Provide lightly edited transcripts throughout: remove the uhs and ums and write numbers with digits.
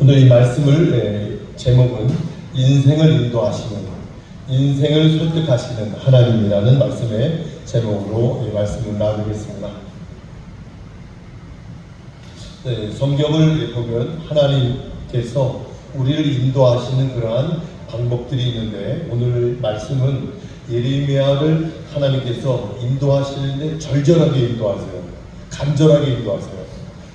오늘 이 말씀을 제목은 인생을 인도하시는, 인생을 설득하시는 하나님이라는 말씀의 제목으로 이 말씀을 나누겠습니다. 성경을 보면 하나님께서 우리를 인도하시는 그러한 방법들이 있는데, 오늘 말씀은 예레미야를 하나님께서 인도하시는데 절절하게 인도하세요. 간절하게 인도하세요.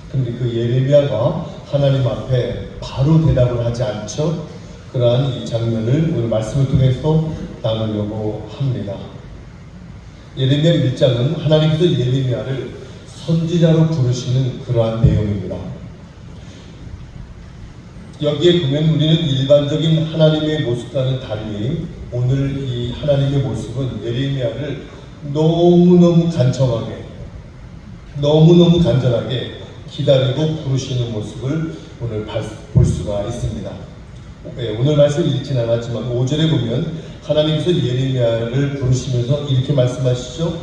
근데 그 예레미야가 하나님 앞에 바로 대답을 하지 않죠. 그러한 이 장면을 오늘 말씀을 통해서 나누려고 합니다. 예레미야 1장은 하나님께서 예레미야를 선지자로 부르시는 그러한 내용입니다. 여기에 보면 우리는 일반적인 하나님의 모습과는 달리 오늘 이 하나님의 모습은 예레미야를 너무너무 간청하게, 너무너무 간절하게 기다리고 부르시는 모습을 오늘 볼 수가 있습니다. 오늘 말씀 읽진 않았지만 5절에 보면 하나님께서 예레미야를 부르시면서 이렇게 말씀하시죠.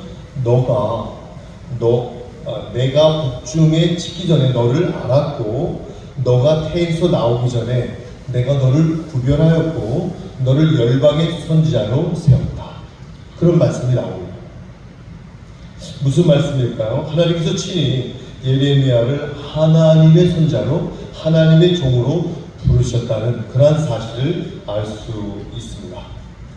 내가 복중에 치기 전에 너를 알았고, 너가 태에서 나오기 전에 내가 너를 구별하였고 너를 열방의 선지자로 세웠다. 그런 말씀이 나옵니다. 무슨 말씀일까요? 하나님께서 친히 예레미야를 하나님의 선자로, 하나님의 종으로 부르셨다는 그러한 사실을 알 수 있습니다.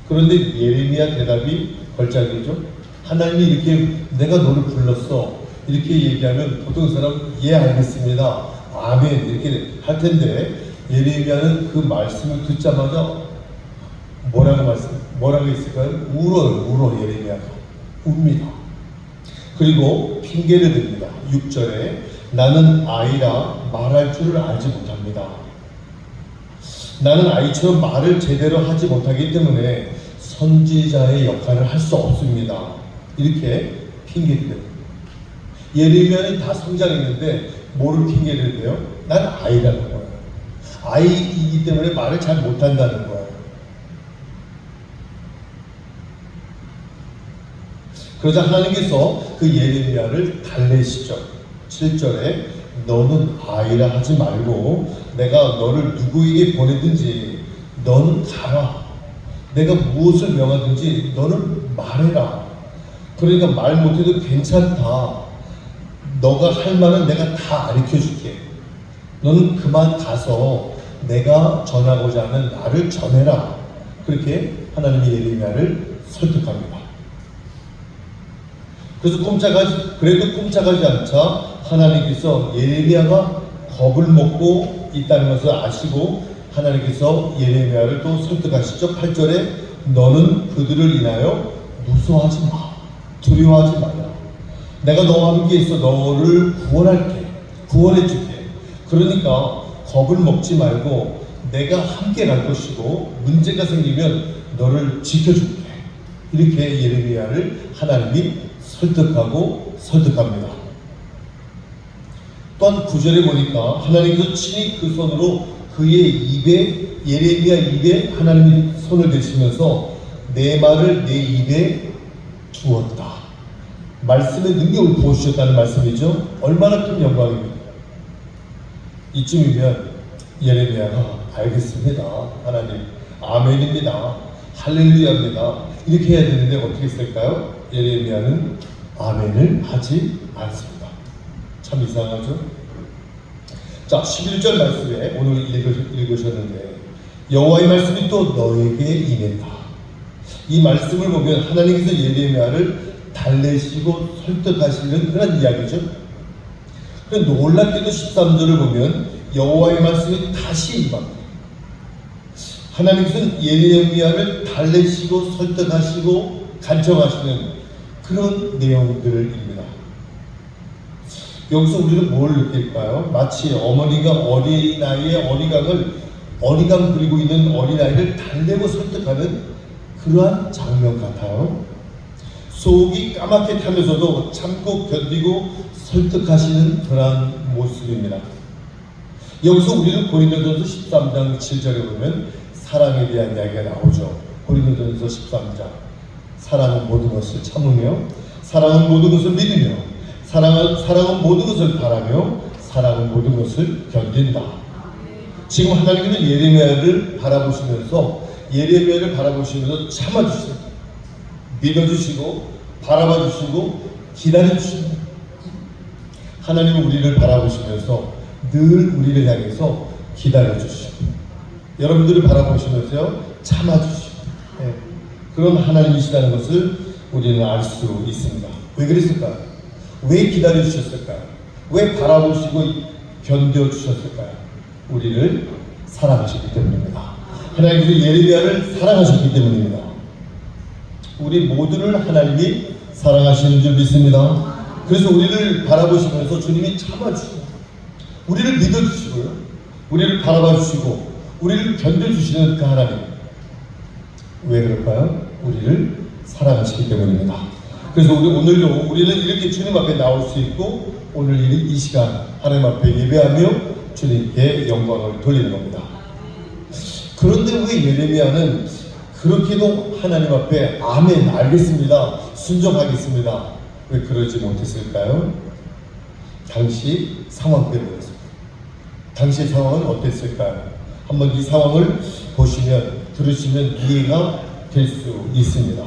그런데 예레미야 대답이 걸작이죠. 하나님이 이렇게 내가 너를 불렀어 이렇게 얘기하면 보통 사람 알겠습니다, 아멘 이렇게 할 텐데, 예레미야는 그 말씀을 듣자마자 뭐라고 했을까요? 울어 예레미야가 웁니다. 그리고 핑계를 댑니다. 6절에 나는 아이라 말할 줄을 알지 못합니다. 나는 아이처럼 말을 제대로 하지 못하기 때문에 선지자의 역할을 할 수 없습니다. 이렇게 핑계를 댑니다. 예레미야는 다 성장했는데 뭐를 핑계를 대요? 난 아이라는 거예요. 아이이기 때문에 말을 잘 못한다는 거예요. 그러자 하나님께서 그 예레미야를 달래시죠. 7절에 너는 아이라 하지 말고 내가 너를 누구에게 보내든지 너는 가라. 내가 무엇을 명하든지 너는 말해라. 그러니까 말 못해도 괜찮다. 너가 할 말은 내가 다 가르쳐줄게. 너는 그만 가서 내가 전하고자 하는 나를 전해라. 그렇게 하나님이 예레미야를 설득합니다. 그래서 그래도 꼼짝하지 않자 하나님께서 예레미야가 겁을 먹고 있다는 것을 아시고 하나님께서 예레미야를 또 설득하시죠. 8절에 너는 그들을 인하여 무서워하지 마, 두려워하지 마라. 내가 너와 함께 있어 너를 구원해줄게. 그러니까 겁을 먹지 말고 내가 함께 갈 것이고 문제가 생기면 너를 지켜줄게. 이렇게 예레미야를 하나님이 설득합니다. 또한 9절에 보니까 하나님께서 친히 그 손으로 예레미야 입에 하나님이 손을 대시면서 내 말을 내 입에 두었다. 말씀의 능력을 부어주셨다는 말씀이죠. 얼마나 큰 영광입니까? 이쯤이면 예레미야가 알겠습니다, 하나님, 아멘입니다, 할렐루야입니다 이렇게 해야 되는데 어떻게 했을까요? 예레미야는 아멘을 하지 않습니다. 참 이상하죠? 자, 11절 말씀에 오늘 읽으셨는데 여호와의 말씀이 또 너에게 임했다. 이 말씀을 보면 하나님께서 예레미야를 달래시고 설득하시는 그런 이야기죠. 그런데 놀랍게도 13절을 보면 여호와의 말씀이 다시 임합니다. 하나님께서는 예레미야를 달래시고 설득하시고 간청하시는 그런 내용들입니다. 여기서 우리는 뭘 느낄까요? 마치 어머니가 어린아이의 어리광 부리고 있는 어린아이를 달래고 설득하는 그러한 장면 같아요. 속이 까맣게 타면서도 참고 견디고 설득하시는 그러한 모습입니다. 여기서 우리는 고린도전서 13장 7절에 보면 사랑에 대한 이야기가 나오죠. 고린도전서 13장. 사랑은 모든 것을 참으며, 사랑은 모든 것을 믿으며, 사랑은 모든 것을 바라며, 사랑은 모든 것을 견딘다. 지금 하나님께서 예레미야를 바라보시면서 참아주시고 믿어주시고 바라봐주시고 기다려주십니다. 하나님은 우리를 바라보시면서 늘 우리를 향해서 기다려주시고 여러분들을 바라보시면서 참아주시고 그런 하나님이시라는 것을 우리는 알 수 있습니다. 왜 그랬을까요? 왜 기다려주셨을까요? 왜 바라보시고 견뎌주셨을까요? 우리를 사랑하셨기 때문입니다. 하나님께서 예레미야를 사랑하셨기 때문입니다. 우리 모두를 하나님이 사랑하시는 줄 믿습니다. 그래서 우리를 바라보시면서 주님이 참아주시고 우리를 믿어주시고요, 우리를 바라봐주시고 우리를 견뎌주시는 그 하나님, 왜 그럴까요? 우리를 사랑하시기 때문입니다. 그래서 오늘도 우리는 이렇게 주님 앞에 나올 수 있고 오늘 이 시간 하나님 앞에 예배하며 주님께 영광을 돌리는 겁니다. 그런데 왜 예레미야는 그렇게도 하나님 앞에 아멘 알겠습니다, 순종하겠습니다, 왜 그러지 못했을까요? 당시 상황 때문이었습니다. 당시의 상황은 어땠을까요? 한번 이 상황을 들으시면 이해가 될 수 있습니다.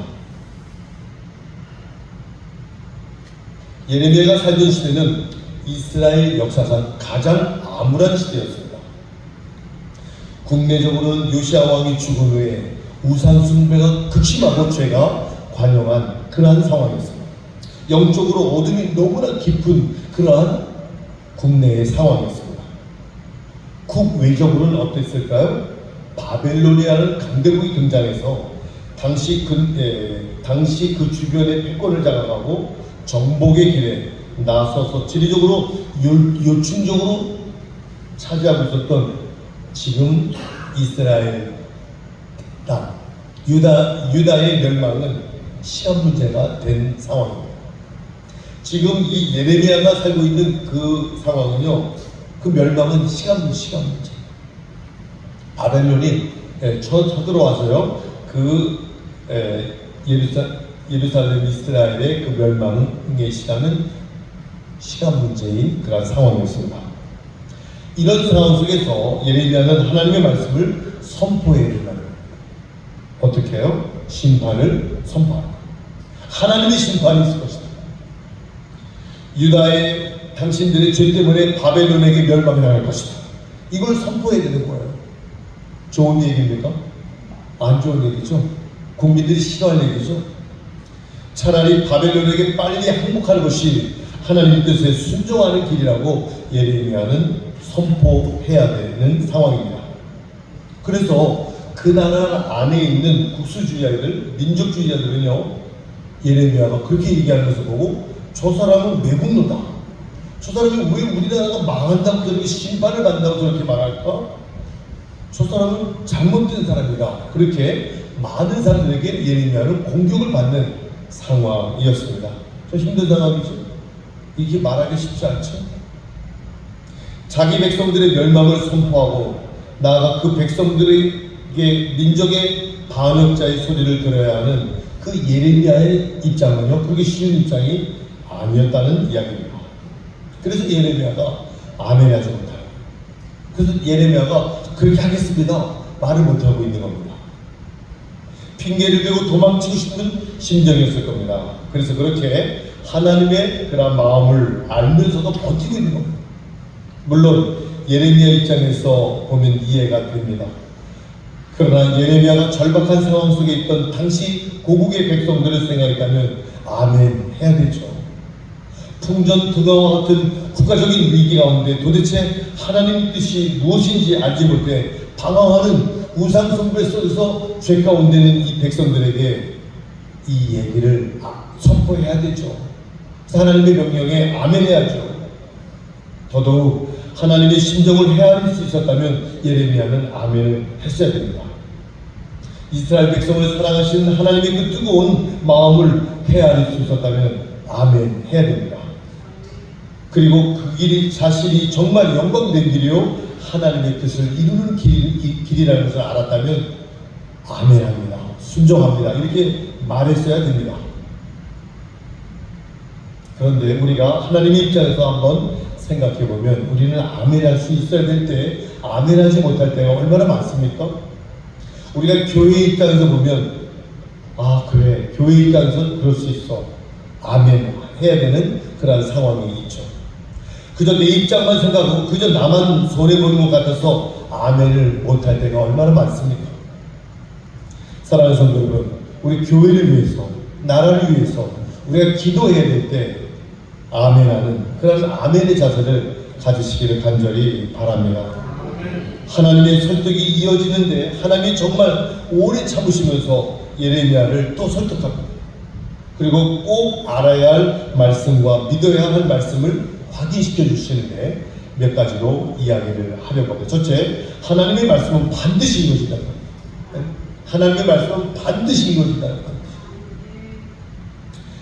예레미야가 살던 시대는 이스라엘 역사상 가장 암울한 시대였습니다. 국내적으로는 요시야 왕이 죽은 후에 우상 숭배가 극심하고 죄가 관영한 그러한 상황이었습니다. 영적으로 어둠이 너무나 깊은 그러한 국내의 상황이었습니다. 국외적으로는 어땠을까요? 바벨론이라는 강대국이 등장해서 당시 그 주변의 패권을 장악하고 정복의 길에 나서서 지리적으로 요충적으로 차지하고 있었던 지금 이스라엘 땅, 유다의 멸망은 시간 문제가 된 상황입니다. 지금 이 예레미야가 살고 있는 그 상황은요, 그 멸망은 시간 문제. 바벨론이 쳐들어와서요, 예루살렘 이스라엘의 그 멸망의 시간은 시간 문제인 그런 상황이었습니다. 이런 상황 속에서 예레미야는 하나님의 말씀을 선포해야 된다는, 어떻게 해요? 심판을 선포합니다. 하나님의 심판이 있을 것이다. 유다의 당신들의 죄 때문에 바벨론에게 멸망이 나갈 것이다. 이걸 선포해야 되는 거예요. 좋은 얘기입니까? 안 좋은 얘기죠. 국민들이 싫어할 얘기죠. 차라리 바벨론에게 빨리 항복하는 것이 하나님의 뜻에 순종하는 길이라고 예레미야는 선포해야 되는 상황입니다. 그래서 그 나라 안에 있는 국수주의자들, 민족주의자들은요, 예레미야가 그렇게 얘기하는 것을 보고 저 사람은 왜 굽는다? 저 사람이 왜 우리나라가 망한다고 저렇게 심판을 받는다고 저렇게 말할까? 저 사람은 잘못된 사람이다. 그렇게 많은 사람들에게 예레미야는 공격을 받는 상황이었습니다. 좀 힘든 상황이죠. 이게 말하기 쉽지 않죠. 자기 백성들의 멸망을 선포하고 나아가 그 백성들에게 민족의 반역자의 소리를 들어야 하는 그 예레미야의 입장은요, 그게 쉬운 입장이 아니었다는 이야기입니다. 그래서 예레미야가 아멘하지 못해요. 그래서 예레미야가 그렇게 하겠습니다 말을 못하고 있는 겁니다. 핑계를 대고 도망치고 싶은 심정이었을 겁니다. 그래서 그렇게 하나님의 그런 마음을 알면서도 버티고 있는 겁니다. 물론 예레미야 입장에서 보면 이해가 됩니다. 그러나 예레미야가 절박한 상황 속에 있던 당시 고국의 백성들을 생각했다면 아멘 해야 되죠. 풍전등화와 같은 국가적인 위기 가운데 도대체 하나님의 뜻이 무엇인지 알지 못해 방황하는 우상 숭배 속에서 죄 가운데는 이 백성들에게 이 얘기를 선포해야 되죠. 하나님의 명령에 아멘해야죠. 더더욱 하나님의 심정을 헤아릴 수 있었다면 예레미야는 아멘을 했어야 됩니다. 이스라엘 백성을 사랑하시는 하나님의 그 뜨거운 마음을 헤아릴 수 있었다면 아멘 해야 됩니다. 그리고 그 길이 자신이 정말 영광된 길이요 하나님의 뜻을 이루는 길이라는 것을 알았다면 아멘합니다. 순종합니다. 이렇게 말했어야 됩니다. 그런데 우리가 하나님의 입장에서 한번 생각해보면 우리는 아멘할 수 있어야 될 때 아멘하지 못할 때가 얼마나 많습니까? 우리가 교회 입장에서 보면 아 그래 교회 입장에서 그럴 수 있어 아멘 해야 되는 그런 상황이 있죠. 그저 내 입장만 생각하고 그저 나만 손해보는 것 같아서 아멘을 못할 때가 얼마나 많습니까? 사랑하는 성도 여러분, 우리 교회를 위해서 나라를 위해서 우리가 기도해야 될 때 아멘하는 그런 아멘의 자세를 가지시기를 간절히 바랍니다. 하나님의 설득이 이어지는데 하나님이 정말 오래 참으시면서 예레미야를 또 설득합니다. 그리고 꼭 알아야 할 말씀과 믿어야 할 말씀을 확인시켜 주시는데 몇 가지로 이야기를 하려고 합니다. 첫째, 하나님의 말씀은 반드시 이루어진다는 겁니다. 하나님의 말씀은 반드시 이루어진다는 겁니다.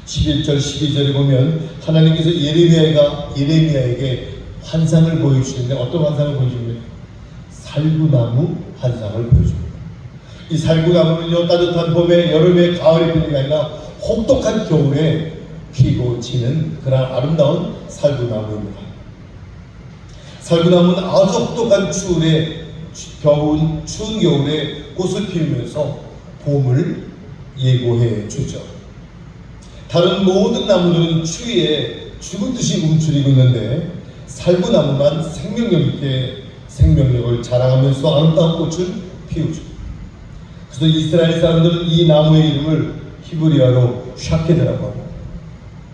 11절, 12절에 보면 하나님께서 예레미야에게 환상을 보여주시는데 어떤 환상을 보여줍니까? 살구나무 환상을 보여줍니다. 이 살구나무는요 따뜻한 봄에 여름에 가을에 피는 게 아니라 혹독한 겨울에 피고 지는 그런 아름다운 살구나무입니다. 살구나무는 아주 혹독한 추운 겨울에 꽃을 피우면서 봄을 예고해 주죠. 다른 모든 나무들은 추위에 죽은 듯이 움츠리고 있는데 살구나무만 생명력 있게 생명력을 자랑하면서 아름다운 꽃을 피우죠. 그래서 이스라엘 사람들은 이 나무의 이름을 히브리어로 샤케드라고 합니다.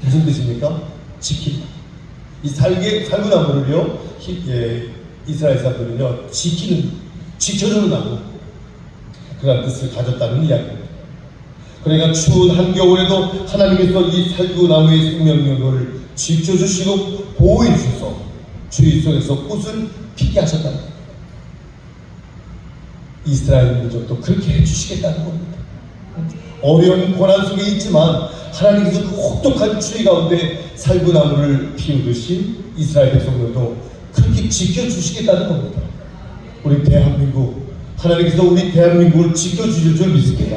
무슨 뜻입니까? 지킨다. 이 살구나무를요 이스라엘 사람들은요 지켜주는 나무 그런 뜻을 가졌다는 이야기입니다. 그러니까 추운 한겨울에도 하나님께서 이 살구나무의 생명력을 지켜주시고 보호해 주셔서 추위 속에서 꽃을 피게 하셨다는 겁니다. 이스라엘 민족도 그렇게 해주시겠다는 겁니다. 어려운 고난 속에 있지만 하나님께서 그 혹독한 추위 가운데 살구나무를 피우듯이 이스라엘 백성들도 그렇게 지켜주시겠다는 겁니다. 우리 대한민국 하나님께서 우리 대한민국을 지켜주실 줄 믿습니다.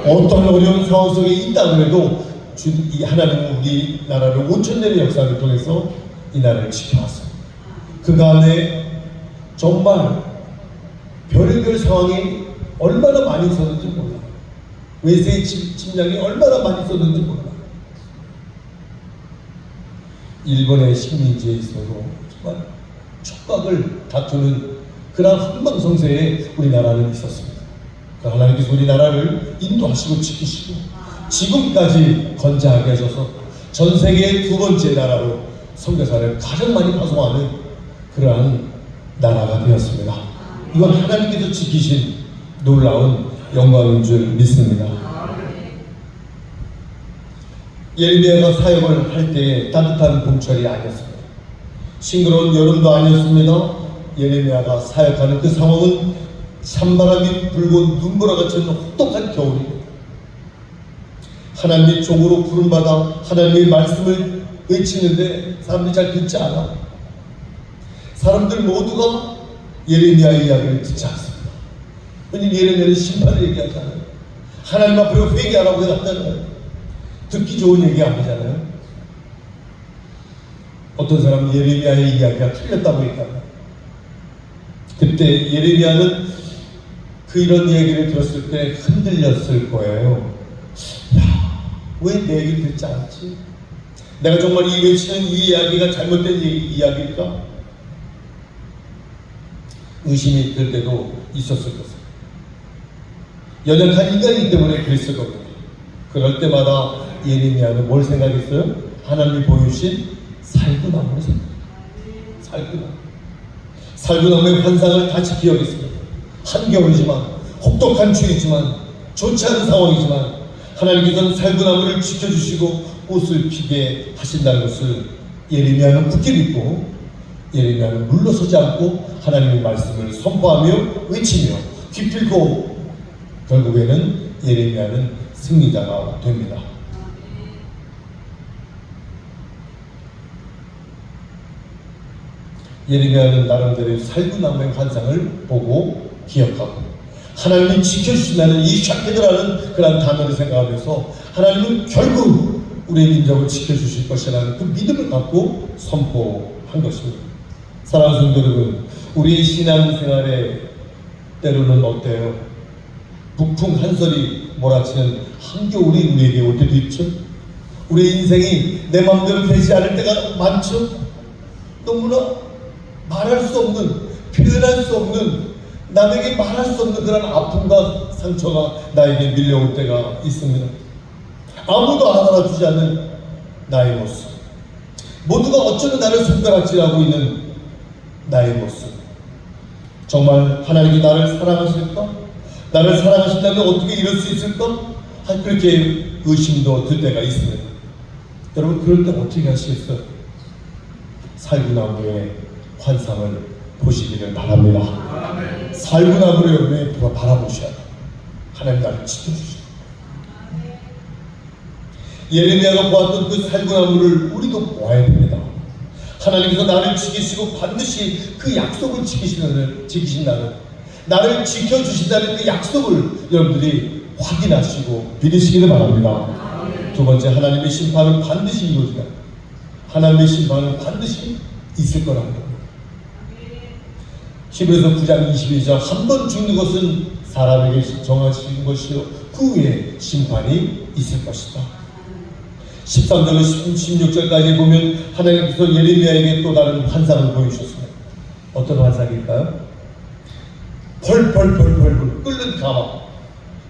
어떤 어려운 상황 속에 있다 그래도 이 하나님은 우리나라를 5,000년의 역사를 통해서 이 나라를 지켜왔습니다. 그 가운데 정말 별의별 상황이 얼마나 많이 있었는지 몰라요. 외세의 침략이 얼마나 많이 있었는지 몰라요. 일본의 식민지에 있어도 정말 촉각을 다투는 그런 흥망성쇠에 우리나라는 있었습니다. 하나님께서 우리나라를 인도하시고 지키시고 지금까지 건재하게 하셔서 전 세계의 두 번째 나라로 선교사를 가장 많이 파송하는 그러한 나라가 되었습니다. 이건 하나님께서 지키신 놀라운 영광인 줄 믿습니다. 예레미야가 사역을 할 때 따뜻한 봄철이 아니었습니다. 싱그러운 여름도 아니었습니다. 예레미야가 사역하는 그 상황은 찬바람이 불고 눈보라가 치는 혹독한 겨울입니다. 하나님의 종으로 부름받아 하나님의 말씀을 외치는데 사람들이 잘 듣지 않아. 사람들 모두가 예레미야의 이야기를 듣지 않습니다. 왜냐하면 예레미야는 심판을 얘기하잖아요. 하나님 앞으로 회개하라고 해놨잖아요. 듣기 좋은 얘기 아니잖아요. 어떤 사람은 예레미야의 이야기가 틀렸다고 얘기합니다. 그때 예레미야는 이런 얘기를 들었을 때 흔들렸을 거예요. 왜 내 얘기를 듣지 않지? 내가 정말 이 외치는 이 이야기가 잘못된 이야기일까? 의심이 들 때도 있었을 것입니다. 연약한 인간이기 때문에 그랬을 겁니다. 그럴 때마다 예레미야는 뭘 생각했어요? 하나님이 보여주신 살구나무를 생각했어요. 살구나무의 환상을 다 지키겠습니다. 한겨울이지만 혹독한 추위지만 좋지 않은 상황이지만 하나님께서는 살구나무를 지켜주시고 꽃을 피게 하신다는 것을 예레미야는 굳게 믿고 예레미야는 물러서지 않고 하나님의 말씀을 선포하며 외치며 기필고 결국에는 예레미야는 승리자가 됩니다. 예레미야는 나름대로 살구나무의 환상을 보고 기억하고 하나님이 지켜주신다는 이 샤케드라는 그런 단어를 생각하면서 하나님은 결국 우리의 민족을 지켜주실 것이라는 그 믿음을 갖고 선포 한 것입니다. 사랑하는 성도 여러분, 우리의 신앙생활에 때로는 어때요? 북풍 한설이 몰아치는 한겨울이 우리에게 올 때도 있죠. 우리 인생이 내 마음대로 되지 않을 때가 많죠. 너무나 말할 수 없는, 표현할 수 없는, 남에게 말할 수 없는 그런 아픔과 상처가 나에게 밀려올 때가 있습니다. 아무도 알아주지 않는 나의 모습, 모두가 어쩌면 나를 손가락질하고 있는 나의 모습, 정말 하나님이 나를 사랑하실까? 나를 사랑하신다면 어떻게 이럴 수 있을까? 그렇게 의심도 들 때가 있습니다. 여러분, 그럴 때 어떻게 하시겠어요? 살구나무의 환상을 보시기를 바랍니다. 살구나무를 여러분이 바라보셔야 돼요. 하나님 나를 지켜주시고. 예레미야가 보았던 그 살구나무를 우리도 보아야 됩니다. 하나님께서 나를 지키시고 반드시 그 약속을 지키신다는, 나를 지켜주신다는 그 약속을 여러분들이 확인하시고 믿으시기를 바랍니다. 두 번째, 하나님의 심판은 반드시 이루어지다. 하나님의 심판은 반드시 있을 거라는 겁니다. 히브리서 9장 22절, 한 번 죽는 것은 사람에게 정하신 것이요 그 후에 심판이 있을 것이다. 13절로 16절까지 보면 하나님께서 예레미야에게 또 다른 환상을 보여주셨습니다. 어떤 환상일까요? 펄펄펄펄 끓는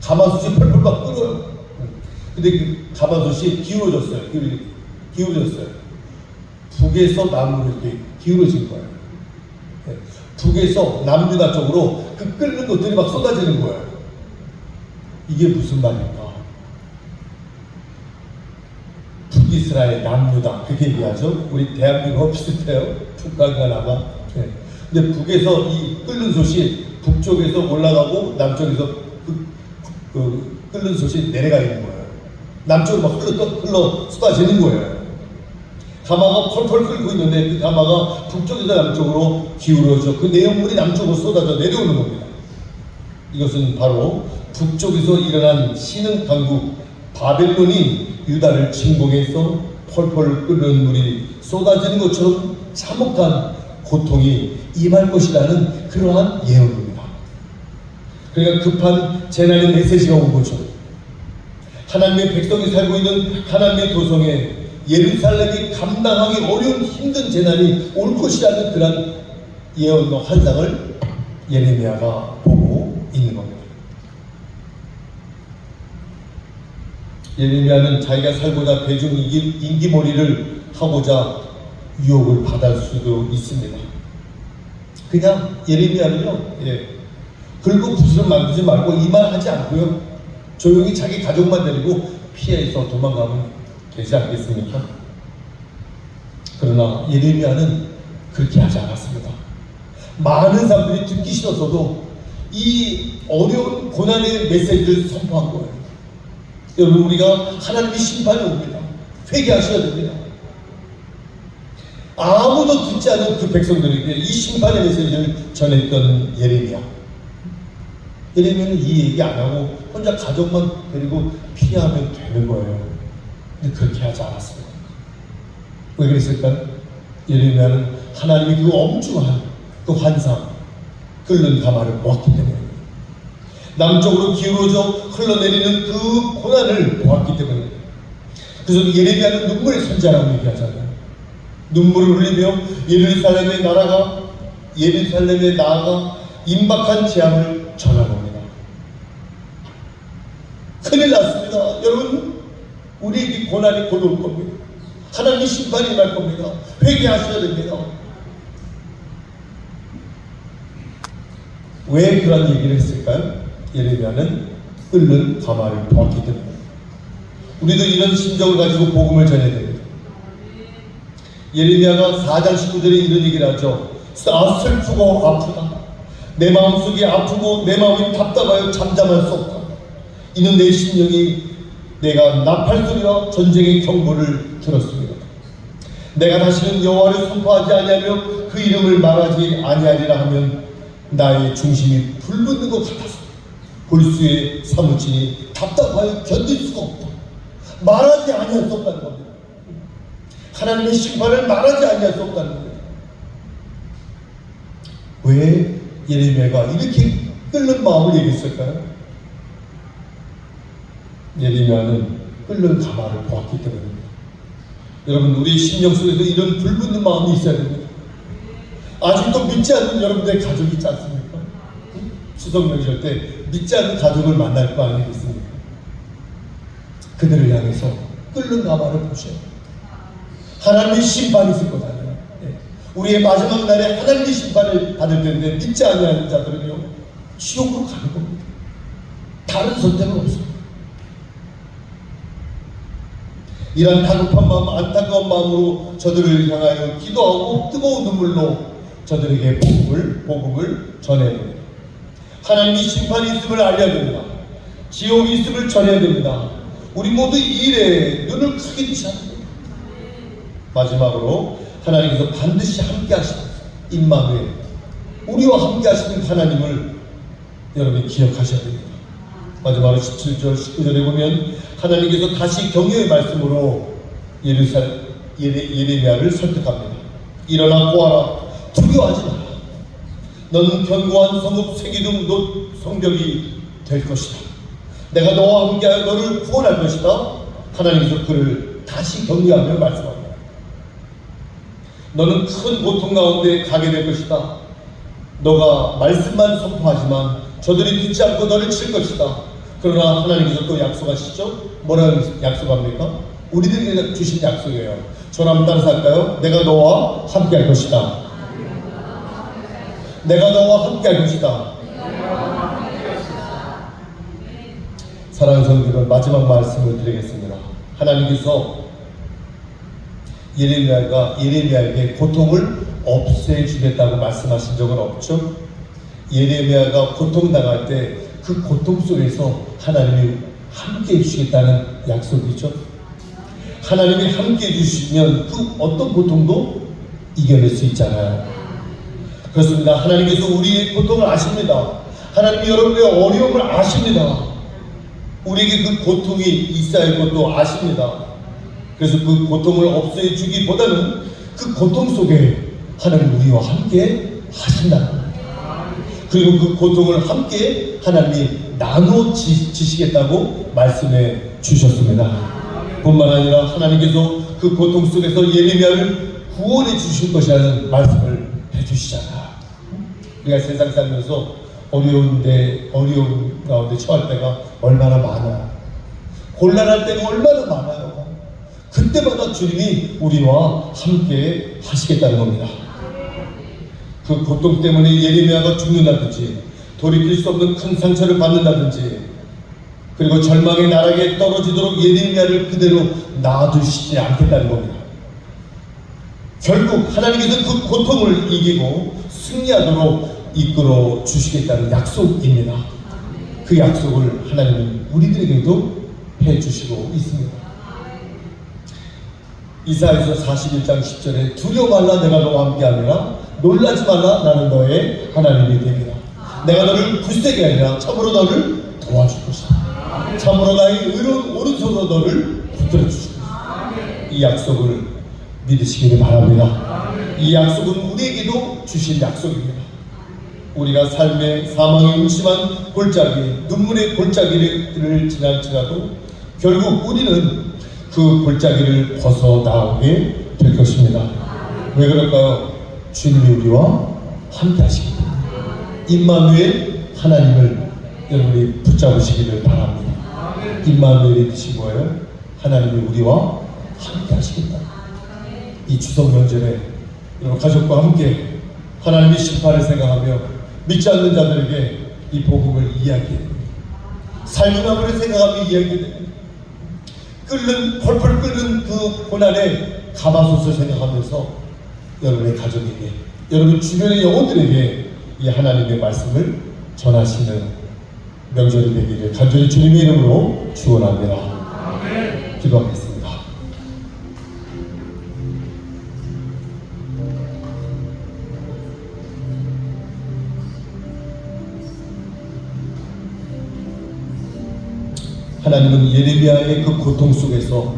가마솥이 펄펄 막 끓어요. 근데 그 가마솥이 기울어졌어요. 기울어졌어요. 북에서 남으로 이렇게 기울어진 거예요. 북에서 남유다 쪽으로 그 끓는 것들이 막 쏟아지는 거예요. 이게 무슨 말일까? 북이스라엘, 남유다, 그렇게 얘기하죠. 우리 대한민국과 비슷해요. 북한과 남아. 근데 북에서 이 끓는 솥이 북쪽에서 올라가고 남쪽에서 그 끓는 솥이 내려가 있는 거예요. 남쪽으로 막 흘러 쏟아지는 거예요. 가마가 펄펄 끓고 있는데 그 가마가 북쪽에서 남쪽으로 기울어져 그 내용물이 남쪽으로 쏟아져 내려오는 겁니다. 이것은 바로 북쪽에서 일어난 신흥 강국 바벨론이 유다를 침공해서 펄펄 끓는 물이 쏟아지는 것처럼 참혹한 고통이 임할 것이라는 그러한 예언입니다. 그러니까 급한 재난의 메시지가 온 거죠. 하나님의 백성이 살고 있는 하나님의 도성에 예루살렘이 감당하기 어려운 힘든 재난이 올 것이라는 그런 예언과 환상을 예레미야가 보고 있는 겁니다. 예레미야는 자기가 살고자 대중 인기몰이를 하고자 유혹을 받을 수도 있습니다. 그냥 예레미야는요, 긁고 부스럼 만들지 말고 이 말 하지 않고요, 조용히 자기 가족만 데리고 피해서 도망가면 되지 않겠습니까? 그러나 예레미야는 그렇게 하지 않았습니다. 많은 사람들이 듣기 싫어서도 이 어려운 고난의 메시지를 선포한 거예요. 여러분, 우리가 하나님의 심판이 옵니다. 회개하셔야 됩니다. 아무도 듣지 않은 그 백성들에게 이 심판의 메시지를 전했던 예레미야. 예레미야는 이 얘기 안 하고 혼자 가족만 데리고 피하면 되는 거예요. 근데 그렇게 하지 않았습니다. 왜 그랬을까요? 예레미야는 하나님이 그 엄중한 그 환상, 끓는 가마를 보았기 때문입니다. 남쪽으로 기울어져 흘러내리는 그 고난을 보았기 때문입니다. 그래서 예레미야는 눈물의 선자라고 얘기하잖아요. 눈물을 흘리며 예루살렘에 나아가 임박한 재앙을 전하봅니다. 큰일 났습니다. 여러분, 우리에게 고난이 곧 올 겁니다. 하나님의 심판이 임할 겁니다. 회개하셔야 됩니다. 왜 그런 얘기를 했을까요? 예레미야는 끓는 가마를 보았기 때문에. 우리도 이런 심정을 가지고 복음을 전해야 됩니다. 예레미야가 4장 19절에 이런 얘기를 하죠. 슬프고 아프다. 내 마음속이 아프고 내 마음이 답답하여 잠잠할 수 없다. 이는 내 심령이 내가 나팔 소리와 전쟁의 경보를 들었습니다. 내가 다시는 여호와를 선포하지 아니하며 그 이름을 말하지 아니하리라 하면 나의 중심이 불붙는 것 같아서 골수에 사무치니 답답하여 견딜 수가 없다. 말하지 아니할 수 없다는 겁니다. 하나님의 심판을 말하지 아니할 수 없다는 겁니다. 왜 예레미야가 이렇게 끓는 마음을 얘기했을까요? 예레미야는 끓는 가마를 보았기 때문입니다. 여러분, 우리 심령 속에도 이런 불붙는 마음이 있어야 됩니다. 아직도 믿지 않는 여러분들의 가족이 있지 않습니까? 추석 명절 때 믿지 않는 가족을 만날 거 아니겠습니까? 그들을 향해서 끓는 가마를 보셔야 돼요. 하나님의 심판이 있을 거잖아요. 우리의 마지막 날에 하나님의 심판을 받을 텐데 믿지 않는 자들은요, 지옥으로 가는 겁니다. 다른 선택은 없어요. 이런 다급한 마음, 안타까운 마음으로 저들을 향하여 기도하고 뜨거운 눈물로 저들에게 복음을 전해야 됩니다. 하나님이 심판이 있음을 알려야 됩니다. 지옥이 있음을 전해야 됩니다. 우리 모두 이 일에 눈을 크게 뜨셔야 됩니다. 마지막으로 하나님께서 반드시 함께 하시는 임마누엘, 우리와 함께 하시는 하나님을 여러분이 기억하셔야 됩니다. 마지막으로 17절 19절에 보면 하나님께서 다시 격려의 말씀으로 예레미야를 설득합니다. 일어나 보아라, 두려워하지 마라. 너는 견고한 성읍 세기둥 성벽이 될 것이다. 내가 너와 함께하여 너를 구원할 것이다. 하나님께서 그를 다시 격려하며 말씀합니다. 너는 큰 고통 가운데 가게 될 것이다. 너가 말씀만 선포하지만 저들이 듣지 않고 너를 칠 것이다. 그러나 하나님께서 또 약속하시죠? 뭐라고 약속합니까? 우리들에게 주신 약속이에요. 저를 한번 따라서 할까요? 내가 너와 함께 할 것이다. 내가 너와 함께 할 것이다. 사랑하는 성도들, 마지막 말씀을 드리겠습니다. 하나님께서 예레미야에게 고통을 없애주겠다고 말씀하신 적은 없죠? 예레미야가 고통당할 때 그 고통 속에서 하나님이 함께 해주시겠다는 약속이죠. 하나님이 함께 해주시면 그 어떤 고통도 이겨낼 수 있잖아요. 그렇습니다. 하나님께서 우리의 고통을 아십니다. 하나님이 여러분의 어려움을 아십니다. 우리에게 그 고통이 있어야 할 것도 아십니다. 그래서 그 고통을 없애주기보다는 그 고통 속에 하나님 우리와 함께 하신다. 그리고 그 고통을 함께 하나님이 나눠 지시겠다고 말씀해 주셨습니다. 뿐만 아니라 하나님께서 그 고통 속에서 예레미야를 구원해 주실 것이라는 말씀을 해 주시잖아요. 우리가 세상 살면서 어려운 가운데 처할 때가 얼마나 많아요. 곤란할 때가 얼마나 많아요. 그때마다 주님이 우리와 함께 하시겠다는 겁니다. 그 고통 때문에 예레미야가 죽는다든지 돌이킬 수 없는 큰 상처를 받는다든지 그리고 절망의 나락에 떨어지도록 예레미야를 그대로 놔두시지 않겠다는 겁니다. 결국 하나님께서 그 고통을 이기고 승리하도록 이끌어 주시겠다는 약속입니다. 그 약속을 하나님은 우리들에게도 해주시고 있습니다. 이사야서 41장 10절에 두려워 말라, 내가 너와 함께하리라. 놀라지 말라, 나는 너의 하나님이 되리라. 내가 너를 굳세게 하리라. 참으로 너를 도와줄 것이다. 참으로 나의 의로운 오른손으로 너를 붙들어 주실 것이다. 이 약속을 믿으시기를 바랍니다. 이 약속은 우리에게도 주신 약속입니다. 우리가 삶의 사망의 음침한 골짜기, 눈물의 골짜기를 지날지라도 결국 우리는 그 골짜기를 벗어나오게 될 것입니다. 왜 그럴까요? 주님이 우리와 함께 하시기 때문에. 임마누엘, 하나님을 여러분이 붙잡으시기를 바랍니다. 임마누엘의 뜻이 뭐예요? 하나님이 우리와 함께 하시겠다. 이 추석 명절에 여러분 가족과 함께 하나님의 심판을 생각하며 믿지 않는 자들에게 이 복음을 이야기해야 됩니다. 삶의 나무를 생각하며 이야기해야 됩니다. 펄펄 끓는 그 고난의 가마솥을 생각하면서 여러분의 가족에게, 여러분 주변의 영혼들에게 이 하나님의 말씀을 전하시는 명절이 되기를 간절히 주님의 이름으로 축원합니다. 기도하겠습니다. 하나님은 예레미야의 그 고통 속에서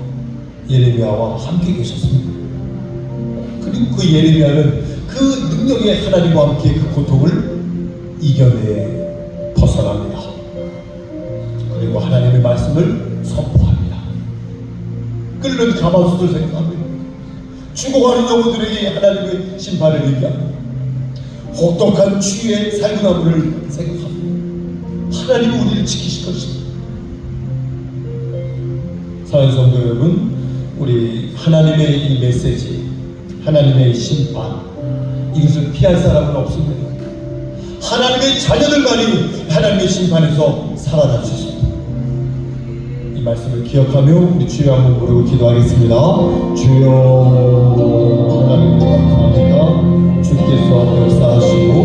예레미야와 함께 계셨습니다. 그리고 그 예레미야는 그 능력의 하나님과 함께 그 고통을 이겨내 벗어납니다. 그리고 하나님의 말씀을 선포합니다. 끓는 가마솥을 생각합니다. 죽어가는 영혼들에게 하나님의 심판을 얘기합니다. 혹독한 추위의 살구나무를 생각합니다. 하나님이 우리를 지키실 것입니다. 사랑하는 성도 여러분, 우리 하나님의 이 메시지, 하나님의 심판, 이것을 피할 사람은 없습니다. 하나님의 자녀들만이 하나님의 심판에서 살아날 수 있습니다. 이 말씀을 기억하며 우리 주여 한번 부르고 기도하겠습니다. 주여, 하나님 감사합니다. 주께서 역사하시고